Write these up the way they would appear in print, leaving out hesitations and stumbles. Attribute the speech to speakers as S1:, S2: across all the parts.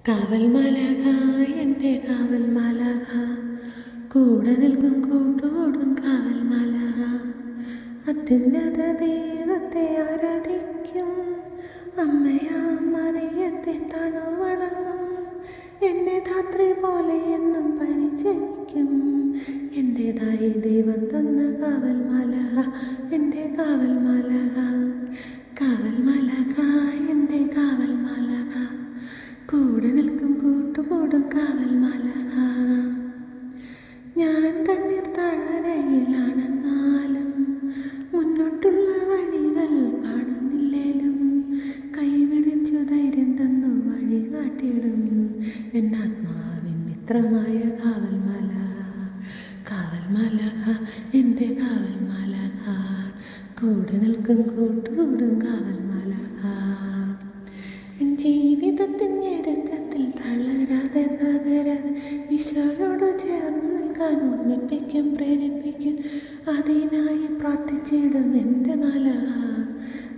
S1: കാവൽ മാലാഖ, എൻ്റെ കാവൽ മാലാഖ, കൂടെ നിൽക്കും കൂട്ടോടും കാവൽ മാലാഖ. അത്യുന്നത ദൈവത്തെ ആരാധിക്കും, അമ്മയാം മറിയത്തെ തണുവണങ്ങും. എന്നെ ധാത്രി പോലെ എന്നും പരിചരിക്കും, എൻ്റെതായി ദൈവം തന്ന കാവൽ മാലാഖ, എൻ്റെ കാവൽ മാലാഖ. കാവൽ മാലാഖ, എൻ്റെ കാവൽ മാലാഖ, കൂടെ നിൽക്കും കൂട്ടുകൂടും കാവൽ മാലാഖ. ഞാൻ കണ്ണീർ താഴ്വരയിലാണെന്നാലും മുന്നോട്ടുള്ള വഴികൾ കാണുന്നില്ലേലും കൈപിടിച്ചു ധൈര്യം തന്നു വഴി കാട്ടിടും എന്നാത്മാവിൻ മിത്രമായ കാവൽ മാലാഖ. കാവൽ മാലാഖ, എൻ്റെ കാവൽ മാലാഖ, കൂടെ നിൽക്കും കൂട്ടുകൂടും കാവൽ മാലാഖ. ജീവിതത്തിൻ ഞെരുക്കത്തിൽ തളരാതെ തകരാതെ ഈശോയോട് ചേർന്ന് നിൽക്കാൻ ഓർമ്മിപ്പിക്കും, പ്രേരിപ്പിക്കും. അതിനായി പ്രാർത്ഥിച്ചിടും എൻ്റെ മാലാഖ,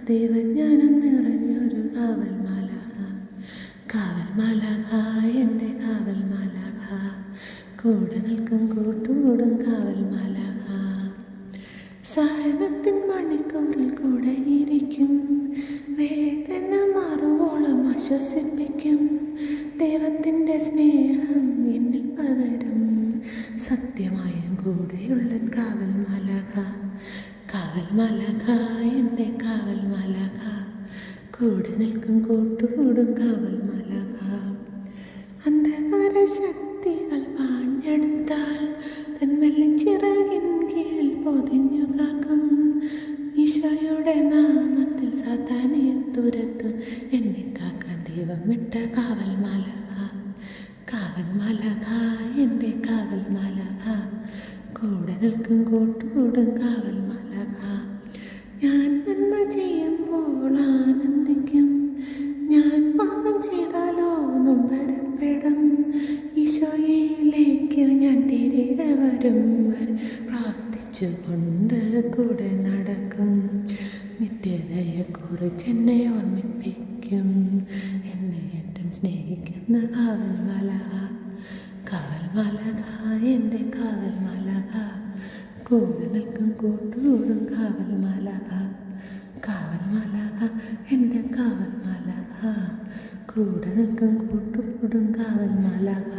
S1: ദൈവജ്ഞാനം നിറഞ്ഞൊരു കാവൽ മാലാഖ. കാവൽ മാലാഖ, എൻ്റെ കാവൽ മാലാഖ, കൂടെ നിൽക്കും കൂട്ടുകൂടും കാവൽ മാലാഖ. സഹനത്തിൻ മണിക്കൂറിൽ കൂടെ ഇരിക്കും, വേദന മാറുവോളം ആശ്വസിപ്പിക്കും. ദൈവത്തിൻ്റെ സ്നേഹം എന്നിൽ പകരും, സത്യമായും കൂടെയുള്ള കാവൽ മാലാഖ. കാവൽ മാലാഖ, എൻ്റെ കാവൽ മാലാഖ, കൂടെ നിൽക്കും കൂട്ടുകൂടും കാവൽ മാലാഖ. അന്ധകാര ശക്തികൾ പാഞ്ഞെടുത്താൽ തൻ വെള്ളിച്ചിറകിൻ കീഴിൽ പൊതിഞ്ഞു കാക്കും. ഈശോയുടെ നാമത്തിൽ സാത്താനെ തുരത്തും, എന്നെ കാക്കാൻ ദൈവം വിട്ട കാവൽ മാലാഖ. കാവൽ മാലാഖ, എൻ്റെ കാവൽ മാലാഖ, കൂടെ നിൽക്കും കൂട്ടുകൂടും കാവൽ മാലാഖ. ഞാൻ നന്മ ചെയ്യുമ്പോൾ ആനന്ദിക്കും, ഞാൻ പാപം ചെയ്താലോ നൊമ്പരപ്പെടും. ഈശോയിലേക്ക് ഞാൻ തിരികെ വരും വരെ പ്രാർത്ഥിച്ചുകൊണ്ട് കൂടെ നടക്കും. നിത്യതയെക്കുറിച്ച് എന്നെ ഓർമ്മിപ്പിക്കും, എന്നെ ഏറ്റവും സ്നേഹിക്കുന്ന കാവൽ മാലാഖ. കാവൽ മാലാഖ, എൻ്റെ കാവൽ മാലാഖ, കൂടെ നിൽക്കും കൂട്ടുകൂടും കാവൽ മാലാഖ. കാവൽ മാലാഖ, എൻ്റെ കാവൽ മാലാഖ, കൂടെ നിൽക്കും കൂട്ടുകൂടും കാവൽ മാലാഖ.